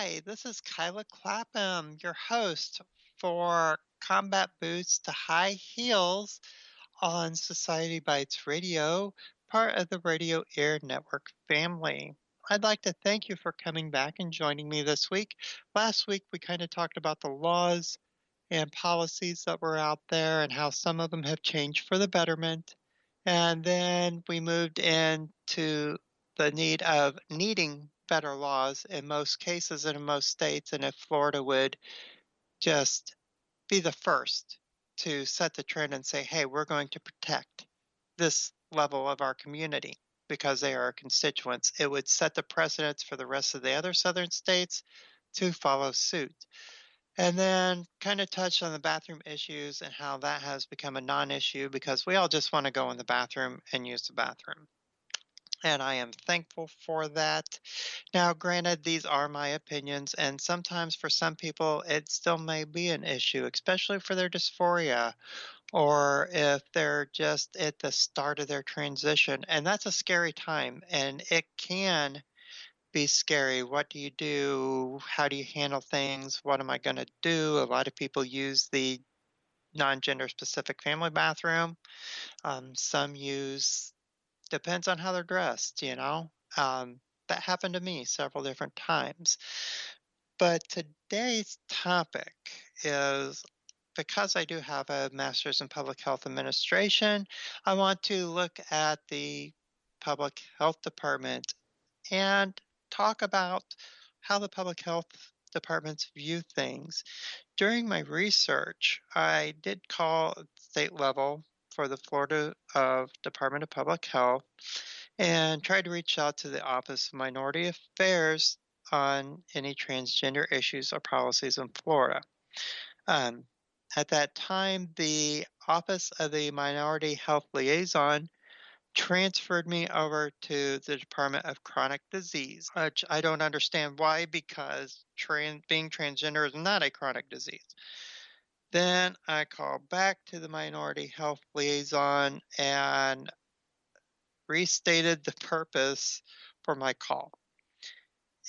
Hi, this is KYLA CLAPHAM, your host for Combat Boots to High Heels on Society Bites Radio, part of the Radio Air Network family. I'd like to thank you for coming back and joining me this week. Last week, we kind of talked about the laws and policies that were out there and how some of them have changed for the betterment. And then we moved into the need of needing better laws in most cases and in most states, and if Florida would just be the first to set the trend and say, hey, we're going to protect this level of our community because they are our constituents, it would set the precedence for the rest of the other southern states to follow suit. And then kind of touched on the bathroom issues and how that has become a non-issue because we all just want to go in the bathroom and use the bathroom. And I am thankful for that. Now, granted, these are my opinions, and sometimes for some people it still may be an issue, especially for their dysphoria or if they're just at the start of their transition. And that's a scary time, and it can be scary. What do you do? How do you handle things? What am I going to do? A lot of people use the non-gender specific family bathroom. Some use, depends on how they're dressed, you know. That happened to me several different times. But today's topic is, because I do have a master's in public health administration, I want to look at the public health department and talk about how the public health departments view things. During my research, I did call at state level for the Florida Department of Public Health and tried to reach out to the Office of Minority Affairs on any transgender issues or policies in Florida. Um, at that time, the Office of the Minority Health Liaison transferred me over to the Department of Chronic Disease, which I don't understand why, because being transgender is not a chronic disease. Then I called back to the Minority Health Liaison and restated the purpose for my call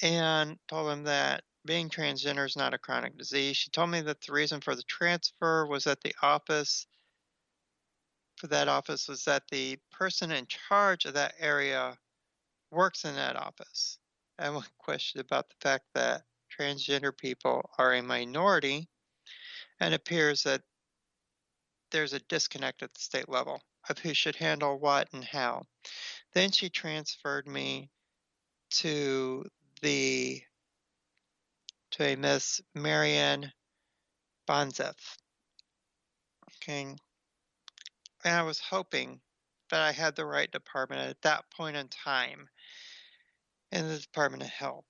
and told them that being transgender is not a chronic disease. She told me that the reason for the transfer was that the office for that office was that the person in charge of that area works in that office. And one question about the fact that transgender people are a minority, and it appears that there's a disconnect at the state level of who should handle what and how. Then she transferred me to the to a Miss Marianne Bonzef. Okay. And I was hoping that I had the right department at that point in time in the Department of Health.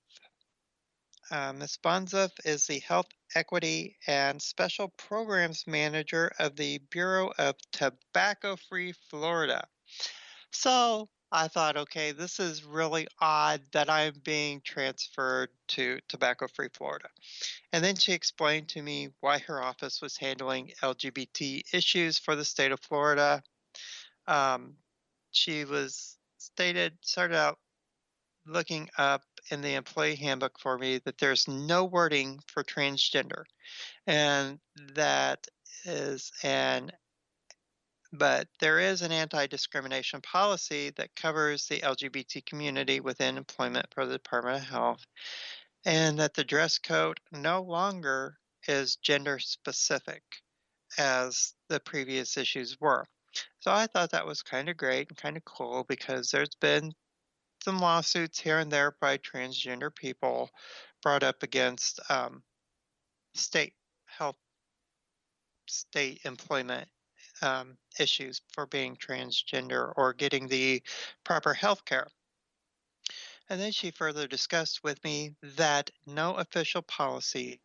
Ms. Bonzef is the Health Equity and Special Programs Manager of the Bureau of Tobacco-Free Florida. So I thought, okay, this is really odd that I'm being transferred to Tobacco-Free Florida. And then she explained to me why her office was handling LGBT issues for the state of Florida. She started out looking up in the employee handbook for me that there's no wording for transgender, and but there is an anti-discrimination policy that covers the LGBT community within employment for the Department of Health, and that the dress code no longer is gender specific as the previous issues were. So I thought that was kind of great and kind of cool because there's been some lawsuits here and there by transgender people brought up against state health, state employment issues for being transgender or getting the proper health care. And then she further discussed with me that no official policies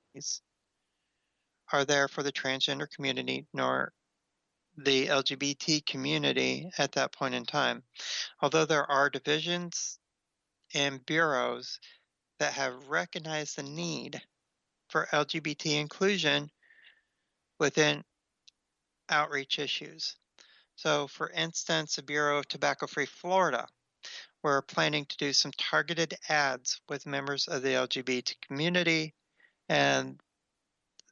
are there for the transgender community nor the LGBT community at that point in time. Although there are divisions and bureaus that have recognized the need for LGBT inclusion within outreach issues. So, for instance, the Bureau of Tobacco-Free Florida we're planning to do some targeted ads with members of the LGBT community, and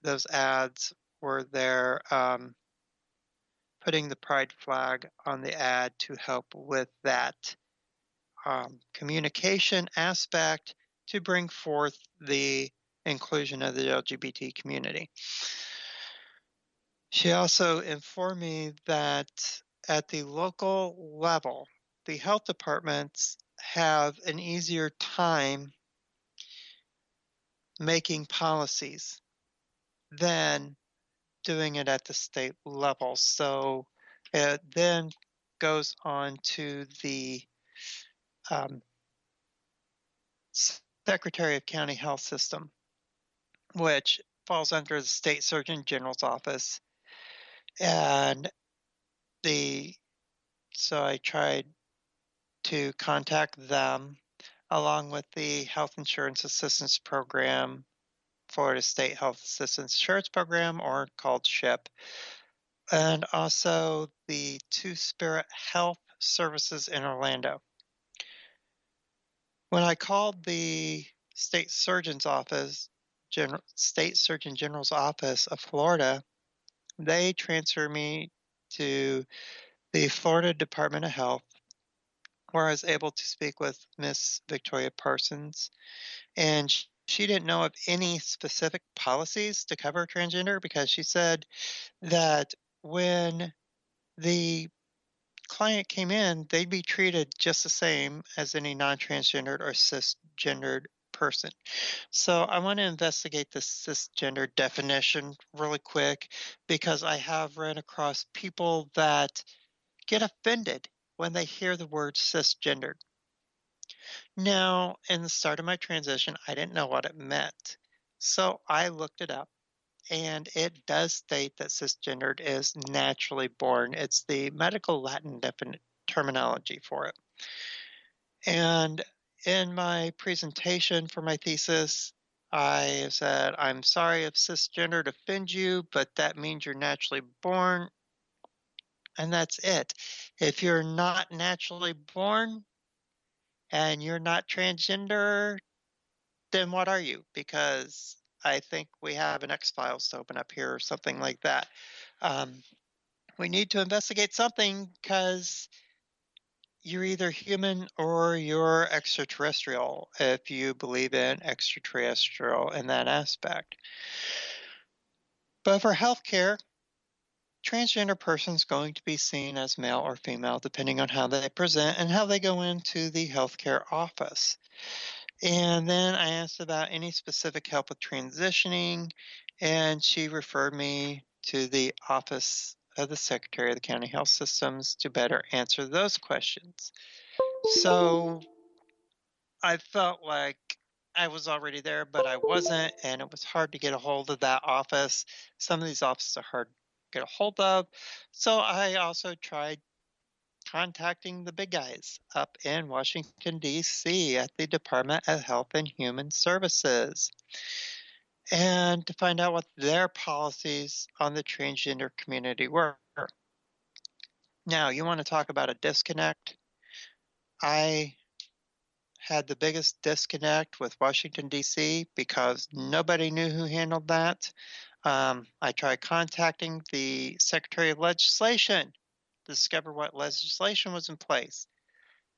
those ads were there putting the pride flag on the ad to help with that communication aspect to bring forth the inclusion of the LGBT community. She also informed me that at the local level, the health departments have an easier time making policies than doing it at the state level. So it then goes on to the um, Secretary of County Health System, which falls under the State Surgeon General's office. And so I tried to contact them along with the Health Insurance Assistance Program, Florida State Health Assistance Insurance Program, or called SHIP, and also the Two Spirit Health Services in Orlando. When I called the State Surgeon's office, State Surgeon General's office of Florida, they transferred me to the Florida Department of Health, where I was able to speak with Miss Victoria Parsons, and she didn't know of any specific policies to cover transgender because she said that when the client came in, they'd be treated just the same as any non-transgendered or cisgendered person. So I want to investigate the cisgender definition really quick because I have run across people that get offended when they hear the word cisgendered. Now, in the start of my transition, I didn't know what it meant. So I looked it up, and it does state that cisgendered is naturally born. It's the medical Latin terminology for it. And in my presentation for my thesis, I said, I'm sorry if cisgendered offends you, but that means you're naturally born, and that's it. If you're not naturally born and you're not transgender, then what are you? Because I think we have an X-Files to open up here or something like that. We need to investigate something because you're either human or you're extraterrestrial if you believe in extraterrestrial in that aspect. But for healthcare, transgender person's going to be seen as male or female depending on how they present and how they go into the healthcare office. And then I asked about any specific help with transitioning, and she referred me to the office of the Secretary of the County Health Systems to better answer those questions. So I felt like I was already there, but I wasn't, and it was hard to get a hold of that office. Some of these offices are hard to get a hold of. So I also tried contacting the big guys up in Washington, D.C. at the Department of Health and Human Services and to find out what their policies on the transgender community were. Now, you want to talk about a disconnect? I had the biggest disconnect with Washington, D.C. because nobody knew who handled that. I tried contacting the Secretary of Legislation to discover what legislation was in place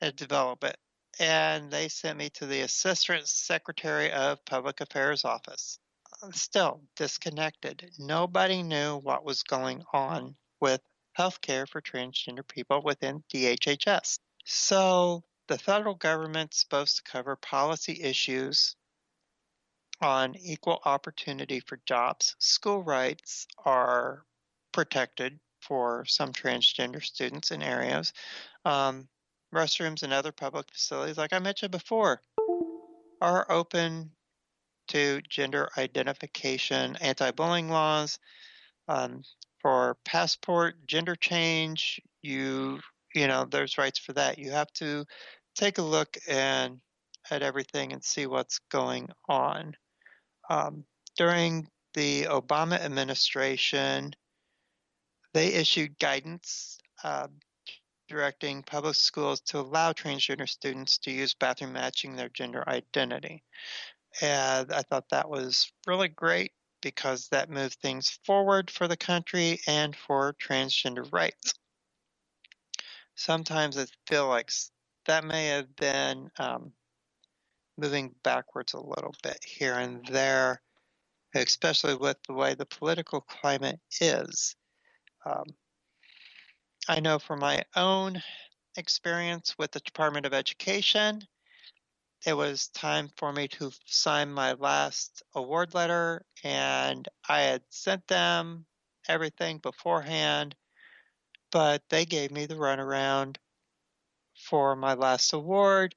and develop it. And they sent me to the Assistant Secretary of Public Affairs office. I'm still disconnected. Nobody knew what was going on with healthcare for transgender people within DHHS. So the federal government's supposed to cover policy issues on equal opportunity for jobs. School rights are protected for some transgender students in areas. Restrooms and other public facilities, like I mentioned before, are open to gender identification, anti-bullying laws. For passport, gender change, there's rights for that. You have to take a look at everything and see what's going on. During the Obama administration, they issued guidance directing public schools to allow transgender students to use bathroom matching their gender identity. And I thought that was really great because that moved things forward for the country and for transgender rights. Sometimes I feel like that may have been moving backwards a little bit here and there, especially with the way the political climate is. Um, I know from my own experience with the Department of Education, it was time for me to sign my last award letter, and I had sent them everything beforehand, but they gave me the runaround for my last award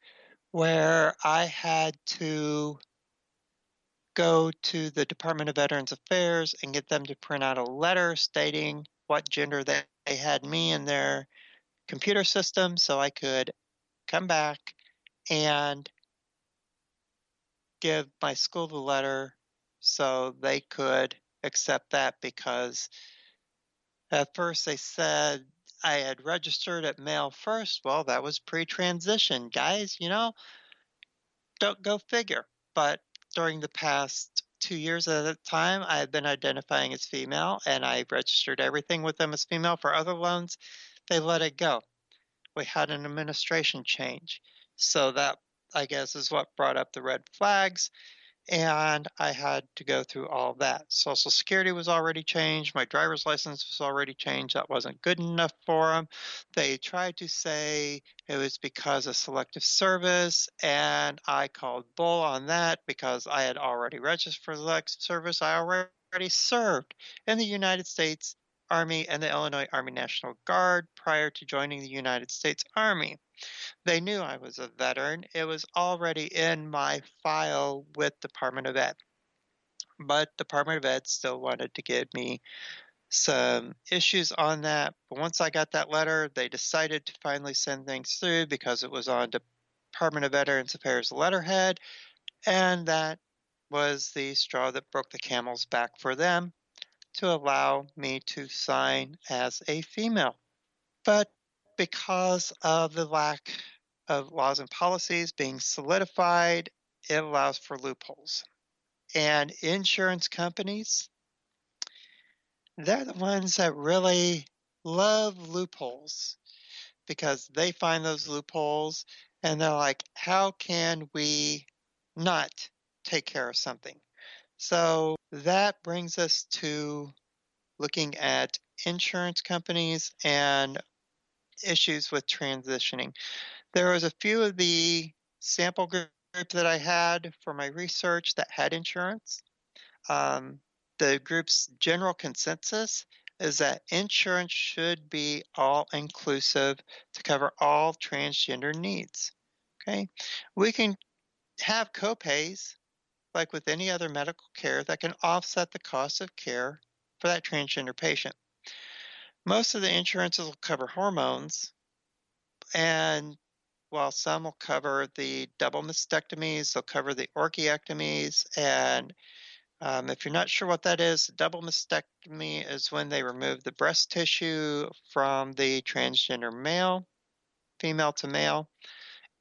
where I had to go to the Department of Veterans Affairs and get them to print out a letter stating what gender they had me in their computer system so I could come back and give my school the letter so they could accept that, because at first they said I had registered at male first. Well, that was pre-transition, guys, don't go figure. But during the past 2 years at a time, I have been identifying as female, and I registered everything with them as female. For other loans, they let it go. We had an administration change. So that, I guess, is what brought up the red flags. And I had to go through all that. Social Security was already changed. My driver's license was already changed. That wasn't good enough for them. They tried to say it was because of selective service, and I called bull on that because I had already registered for selective service. I already served in the United States Army and the Illinois Army National Guard prior to joining the United States Army. They knew I was a veteran. It was already in my file with Department of Ed. But Department of Ed still wanted to give me some issues on that. But once I got that letter, they decided to finally send things through because it was on Department of Veterans Affairs letterhead. And that was the straw that broke the camel's back for them to allow me to sign as a female. But because of the lack of laws and policies being solidified, it allows for loopholes. And insurance companies, they're the ones that really love loopholes because they find those loopholes and they're like, how can we not take care of something? So that brings us to looking at insurance companies and issues with transitioning. There was a few of the sample group that I had for my research that had insurance. Um, the group's general consensus is that insurance should be all inclusive to cover all transgender needs. Okay, we can have copays like with any other medical care that can offset the cost of care for that transgender patient. Most of the insurances will cover hormones, and while some will cover the double mastectomies, they'll cover the orchiectomies. And if you're not sure what that is, double mastectomy is when they remove the breast tissue from the transgender male, female to male.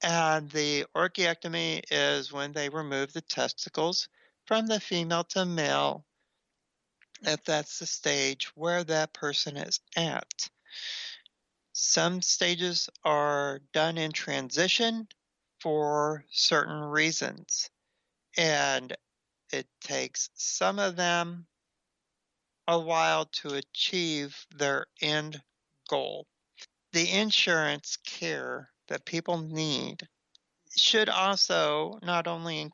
And the orchiectomy is when they remove the testicles from the female to male, if that's the stage where that person is at. Some stages are done in transition for certain reasons, and it takes some of them a while to achieve their end goal. The insurance care that people need should also not only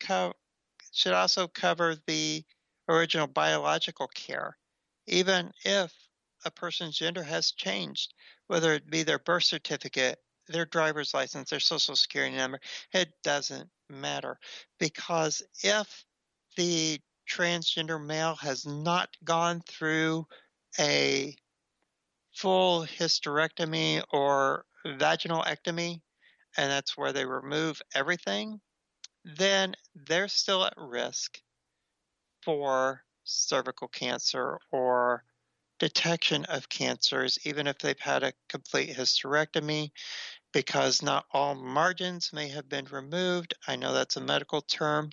should also cover the original biological care, even if a person's gender has changed, whether it be their birth certificate, their driver's license, their social security number, it doesn't matter. Because if the transgender male has not gone through a full hysterectomy or vaginal-ectomy, and that's where they remove everything, then they're still at risk for cervical cancer or detection of cancers, even if they've had a complete hysterectomy, because not all margins may have been removed. I know that's a medical term.